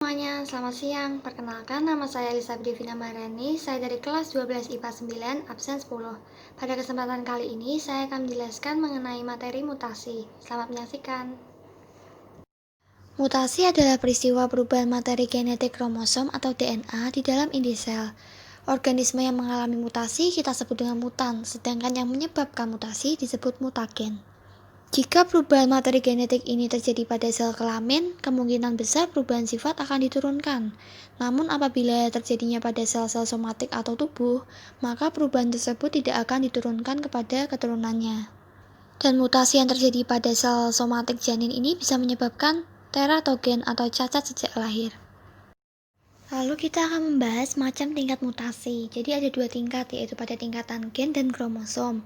semuanya, selamat siang. Perkenalkan, nama saya Elisa Devina Marani. Saya dari kelas 12 IPA 9, absen 10. Pada kesempatan kali ini, saya akan menjelaskan mengenai materi mutasi. Selamat menyaksikan. Mutasi adalah peristiwa perubahan materi genetik kromosom atau DNA di dalam inti sel. Organisme yang mengalami mutasi kita sebut dengan mutan, sedangkan yang menyebabkan mutasi disebut mutagen. Jika perubahan materi genetik ini terjadi pada sel kelamin, kemungkinan besar perubahan sifat akan diturunkan. Namun apabila terjadinya pada sel-sel somatik atau tubuh, maka perubahan tersebut tidak akan diturunkan kepada keturunannya. Dan mutasi yang terjadi pada sel somatik janin ini bisa menyebabkan teratogen atau cacat sejak lahir. Lalu kita akan membahas macam tingkat mutasi. Jadi ada dua tingkat, yaitu pada tingkatan gen dan kromosom.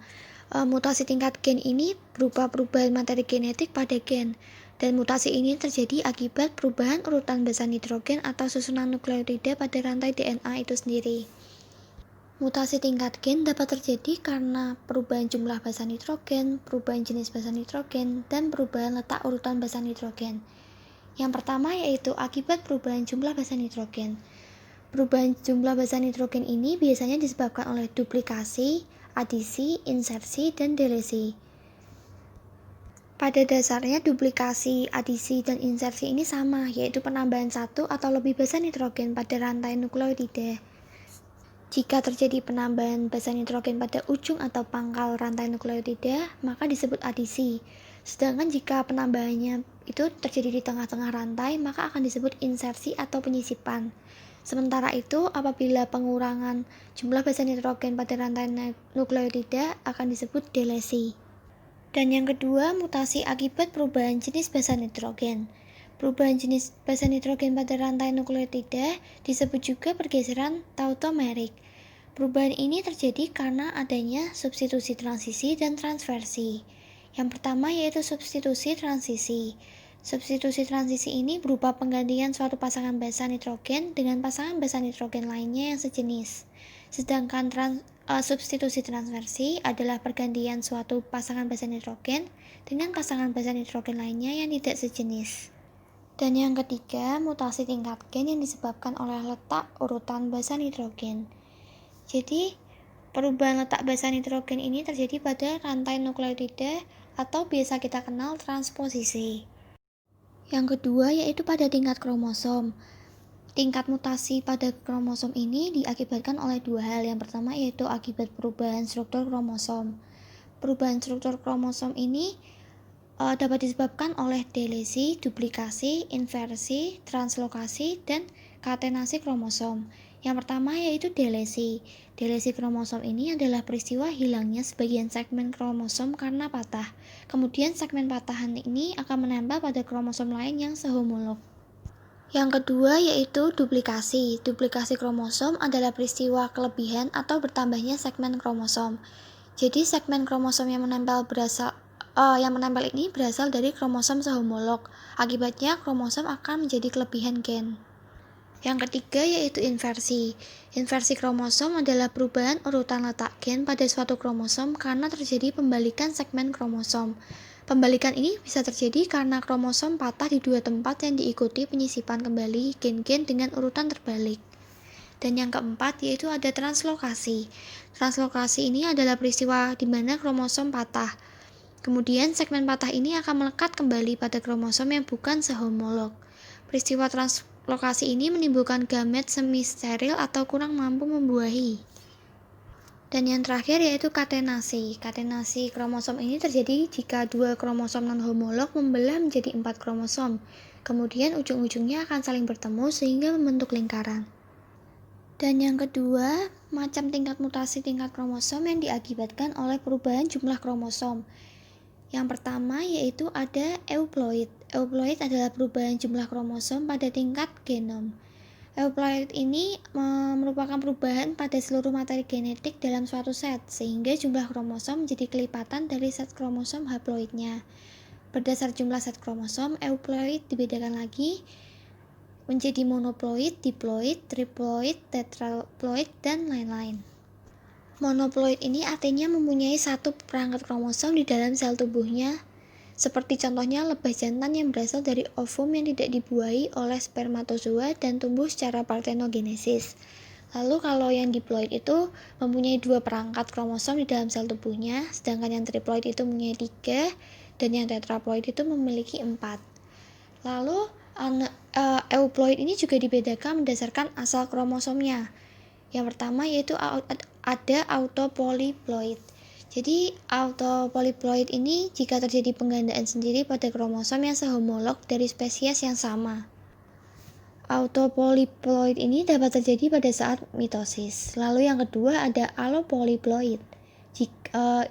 Mutasi tingkat gen ini berupa perubahan materi genetik pada gen, dan mutasi ini terjadi akibat perubahan urutan basa nitrogen atau susunan nukleotida pada rantai DNA itu sendiri. Mutasi tingkat gen dapat terjadi karena perubahan jumlah basa nitrogen, perubahan jenis basa nitrogen, dan perubahan letak urutan basa nitrogen. Yang pertama yaitu akibat perubahan jumlah basa nitrogen. Perubahan jumlah basa nitrogen ini biasanya disebabkan oleh duplikasi, adisi, insersi, dan delesi. Pada dasarnya duplikasi, adisi, dan insersi ini sama, yaitu penambahan satu atau lebih basa nitrogen pada rantai nukleotida. Jika terjadi penambahan basa nitrogen pada ujung atau pangkal rantai nukleotida, maka disebut adisi. Sedangkan jika penambahannya itu terjadi di tengah-tengah rantai, maka akan disebut insersi atau penyisipan. Sementara itu, apabila pengurangan jumlah basa nitrogen pada rantai nukleotida akan disebut delesi. Dan yang kedua, mutasi akibat perubahan jenis basa nitrogen. Perubahan jenis basa nitrogen pada rantai nukleotida disebut juga pergeseran tautomerik. Perubahan ini terjadi karena adanya substitusi transisi dan transversi. Yang pertama yaitu substitusi transisi. Substitusi transisi ini berupa penggantian suatu pasangan basa nitrogen dengan pasangan basa nitrogen lainnya yang sejenis. Sedangkan substitusi transversi adalah pergantian suatu pasangan basa nitrogen dengan pasangan basa nitrogen lainnya yang tidak sejenis. Dan yang ketiga, mutasi tingkat gen yang disebabkan oleh letak urutan basa nitrogen. Jadi, perubahan letak basa nitrogen ini terjadi pada rantai nukleotida atau biasa kita kenal transposisi. Yang kedua yaitu pada tingkat kromosom. Tingkat mutasi pada kromosom ini diakibatkan oleh dua hal. Yang pertama yaitu akibat perubahan struktur kromosom. Perubahan struktur kromosom ini dapat disebabkan oleh delesi, duplikasi, inversi, translokasi, dan katenasi kromosom. Yang pertama yaitu delesi. Delesi kromosom ini adalah peristiwa hilangnya sebagian segmen kromosom karena patah. Kemudian segmen patahan ini akan menempel pada kromosom lain yang sehomolog. Yang kedua yaitu duplikasi. Duplikasi kromosom adalah peristiwa kelebihan atau bertambahnya segmen kromosom. Jadi segmen kromosom yang menempel ini berasal dari kromosom sehomolog. Akibatnya kromosom akan menjadi kelebihan gen. Yang ketiga yaitu inversi. Inversi kromosom adalah perubahan urutan letak gen pada suatu kromosom karena terjadi pembalikan segmen kromosom. Pembalikan ini bisa terjadi karena kromosom patah di dua tempat yang diikuti penyisipan kembali gen-gen dengan urutan terbalik. Dan yang keempat yaitu ada translokasi. Translokasi ini adalah peristiwa di mana kromosom patah. Kemudian segmen patah ini akan melekat kembali pada kromosom yang bukan sehomolog. Peristiwa translokasi ini menimbulkan gamet semi-steril atau kurang mampu membuahi. Dan yang terakhir yaitu katenasi. Katenasi kromosom ini terjadi jika dua kromosom non-homolog membelah menjadi 4 kromosom. Kemudian ujung-ujungnya akan saling bertemu sehingga membentuk lingkaran. Dan yang kedua, macam tingkat mutasi tingkat kromosom yang diakibatkan oleh perubahan jumlah kromosom. Yang pertama yaitu ada euploid. Euploid adalah perubahan jumlah kromosom pada tingkat genom. Euploid ini merupakan perubahan pada seluruh materi genetik dalam suatu set, sehingga jumlah kromosom menjadi kelipatan dari set kromosom haploidnya. Berdasar jumlah set kromosom, euploid dibedakan lagi menjadi monoploid, diploid, triploid, tetraploid, dan lain-lain. Monoploid ini artinya mempunyai satu perangkat kromosom di dalam sel tubuhnya, seperti contohnya lebah jantan yang berasal dari ovum yang tidak dibuahi oleh spermatozoa dan tumbuh secara parthenogenesis. Lalu kalau yang diploid itu mempunyai 2 perangkat kromosom di dalam sel tubuhnya, sedangkan yang triploid itu mempunyai 3, dan yang tetraploid itu memiliki 4. Lalu euploid ini juga dibedakan berdasarkan asal kromosomnya. Yang pertama yaitu ada autopolyploid. Jadi autopolyploid ini jika terjadi penggandaan sendiri pada kromosom yang sehomolog dari spesies yang sama. Autopolyploid ini dapat terjadi pada saat mitosis. Lalu yang kedua ada allopolyploid.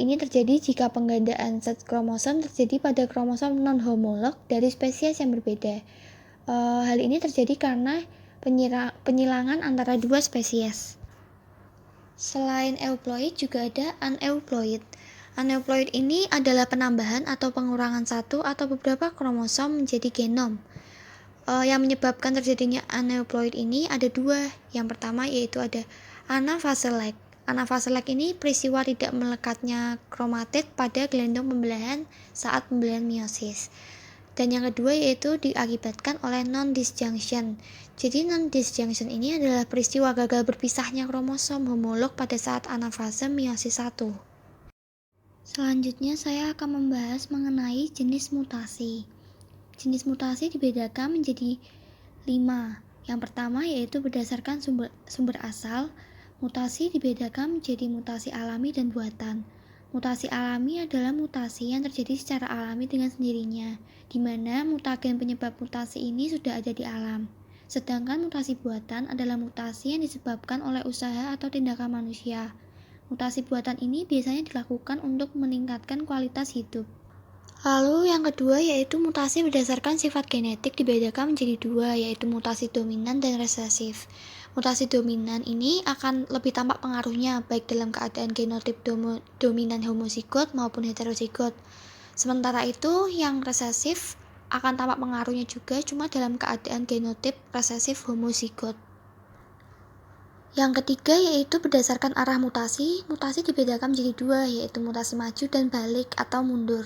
Ini terjadi jika penggandaan set kromosom terjadi pada kromosom non-homolog dari spesies yang berbeda. Hal ini terjadi karena penyilangan antara dua spesies. Selain euploid juga ada aneuploid. Aneuploid ini adalah penambahan atau pengurangan satu atau beberapa kromosom menjadi genom. Yang menyebabkan terjadinya aneuploid ini ada 2. Yang pertama yaitu ada anafase lag. Anafase lag ini peristiwa tidak melekatnya kromatid pada gelendong pembelahan saat pembelahan meiosis. Dan yang kedua yaitu diakibatkan oleh non-disjunction. Jadi non-disjunction ini adalah peristiwa gagal berpisahnya kromosom homolog pada saat anafase meiosis 1. Selanjutnya saya akan membahas mengenai jenis mutasi. Jenis mutasi dibedakan menjadi 5. Yang pertama yaitu berdasarkan sumber asal. Mutasi dibedakan menjadi mutasi alami dan buatan. Mutasi alami adalah mutasi yang terjadi secara alami dengan sendirinya, di mana mutagen penyebab mutasi ini sudah ada di alam. Sedangkan mutasi buatan adalah mutasi yang disebabkan oleh usaha atau tindakan manusia. Mutasi buatan ini biasanya dilakukan untuk meningkatkan kualitas hidup. Lalu yang kedua yaitu mutasi berdasarkan sifat genetik dibedakan menjadi 2, yaitu mutasi dominan dan resesif. Mutasi dominan ini akan lebih tampak pengaruhnya baik dalam keadaan genotip dominan homozigot maupun heterozigot. Sementara itu yang resesif akan tampak pengaruhnya juga cuma dalam keadaan genotip resesif homozigot. Yang ketiga yaitu berdasarkan arah mutasi. Mutasi dibedakan menjadi 2, yaitu mutasi maju dan balik atau mundur.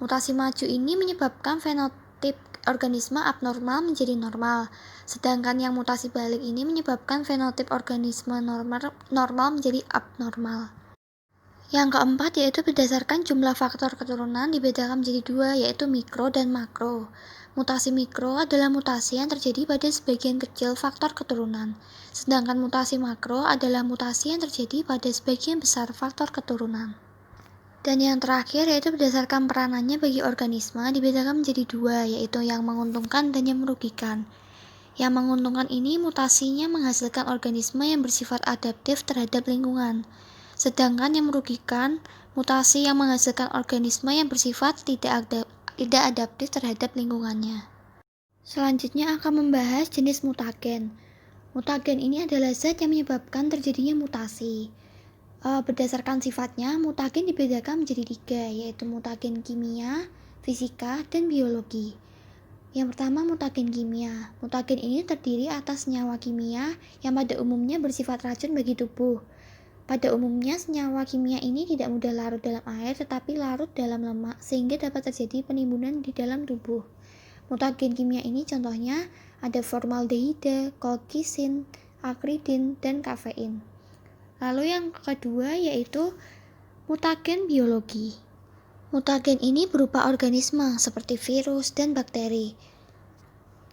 Mutasi maju ini menyebabkan fenotip organisme abnormal menjadi normal, sedangkan yang mutasi balik ini menyebabkan fenotip organisme normal menjadi abnormal. Yang keempat yaitu berdasarkan jumlah faktor keturunan dibedakan menjadi 2, yaitu mikro dan makro. Mutasi mikro adalah mutasi yang terjadi pada sebagian kecil faktor keturunan, sedangkan mutasi makro adalah mutasi yang terjadi pada sebagian besar faktor keturunan. Dan yang terakhir yaitu berdasarkan peranannya bagi organisme dibedakan menjadi 2, yaitu yang menguntungkan dan yang merugikan. Yang menguntungkan ini mutasinya menghasilkan organisme yang bersifat adaptif terhadap lingkungan. Sedangkan yang merugikan, mutasi yang menghasilkan organisme yang bersifat tidak adaptif terhadap lingkungannya. Selanjutnya akan membahas jenis mutagen. Mutagen ini adalah zat yang menyebabkan terjadinya mutasi. Berdasarkan sifatnya, mutagen dibedakan menjadi 3, yaitu mutagen kimia, fisika, dan biologi. Yang pertama mutagen kimia. Mutagen ini terdiri atas senyawa kimia yang pada umumnya bersifat racun bagi tubuh. Pada umumnya senyawa kimia ini tidak mudah larut dalam air tetapi larut dalam lemak sehingga dapat terjadi penimbunan di dalam tubuh. Mutagen kimia ini contohnya ada formaldehida, kolkisin, akridin, dan kafein. Lalu yang kedua yaitu mutagen biologi. Mutagen ini berupa organisme seperti virus dan bakteri.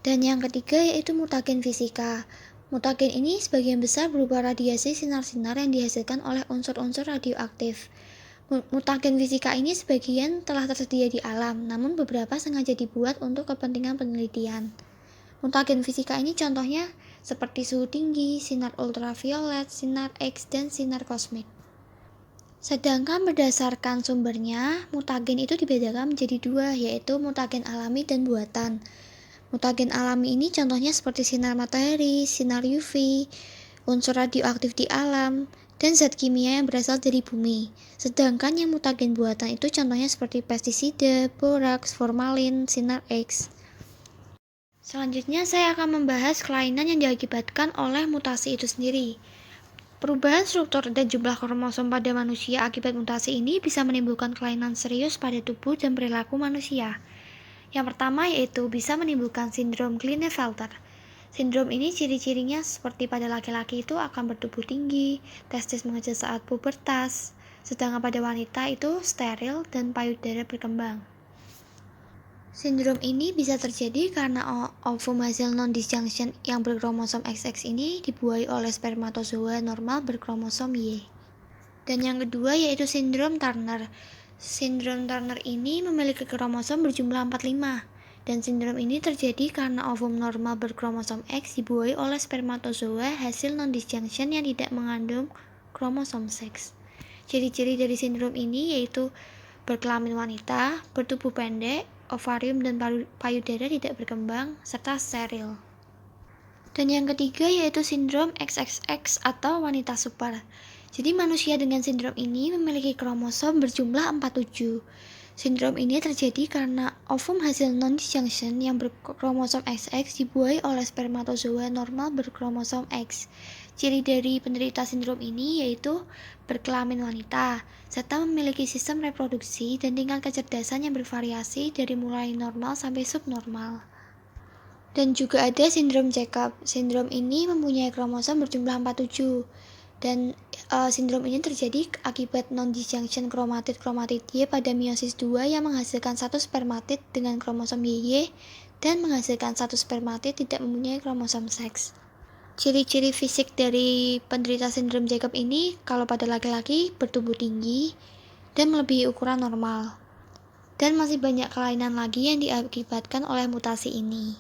Dan yang ketiga yaitu mutagen fisika. Mutagen ini sebagian besar berupa radiasi sinar-sinar yang dihasilkan oleh unsur-unsur radioaktif. Mutagen fisika ini sebagian telah tersedia di alam, namun beberapa sengaja dibuat untuk kepentingan penelitian. Mutagen fisika ini contohnya seperti suhu tinggi, sinar ultraviolet, sinar X, dan sinar kosmik. Sedangkan berdasarkan sumbernya, mutagen itu dibedakan menjadi 2, yaitu mutagen alami dan buatan. Mutagen alami ini contohnya seperti sinar matahari, sinar UV, unsur radioaktif di alam, dan zat kimia yang berasal dari bumi. Sedangkan yang mutagen buatan itu contohnya seperti pestisida, boraks, formalin, sinar X. Selanjutnya saya akan membahas kelainan yang diakibatkan oleh mutasi itu sendiri. Perubahan struktur dan jumlah kromosom pada manusia akibat mutasi ini bisa menimbulkan kelainan serius pada tubuh dan perilaku manusia. Yang pertama yaitu bisa menimbulkan sindrom Klinefelter. Sindrom ini ciri-cirinya seperti pada laki-laki itu akan bertubuh tinggi, testis mengecil saat pubertas, sedangkan pada wanita itu steril dan payudara berkembang. Sindrom ini bisa terjadi karena ovum hasil non-disjunction yang berkromosom XX ini dibuahi oleh spermatozoa normal berkromosom Y. Dan yang kedua yaitu sindrom Turner. Sindrom Turner ini memiliki kromosom berjumlah 45. Dan sindrom ini terjadi karena ovum normal berkromosom X dibuahi oleh spermatozoa hasil non-disjunction yang tidak mengandung kromosom seks. Ciri-ciri dari sindrom ini yaitu berkelamin wanita, bertubuh pendek, ovarium dan payudara tidak berkembang, serta steril. Dan yang ketiga yaitu sindrom XXX atau wanita super. Jadi manusia dengan sindrom ini memiliki kromosom berjumlah 47. Sindrom ini terjadi karena ovum hasil non-disjunction yang berkromosom XX dibuahi oleh spermatozoa normal berkromosom X. Ciri dari penderita sindrom ini yaitu berkelamin wanita, serta memiliki sistem reproduksi dan tingkat kecerdasan yang bervariasi dari mulai normal sampai subnormal. Dan juga ada sindrom Jacob. Sindrom ini mempunyai kromosom berjumlah 47. Dan sindrom ini terjadi akibat non-disjunction kromatid Y pada meiosis 2 yang menghasilkan satu spermatid dengan kromosom YY dan menghasilkan satu spermatid tidak mempunyai kromosom seks. Ciri-ciri fisik dari penderita sindrom Jacob ini kalau pada laki-laki bertubuh tinggi dan melebihi ukuran normal. Dan masih banyak kelainan lagi yang diakibatkan oleh mutasi ini.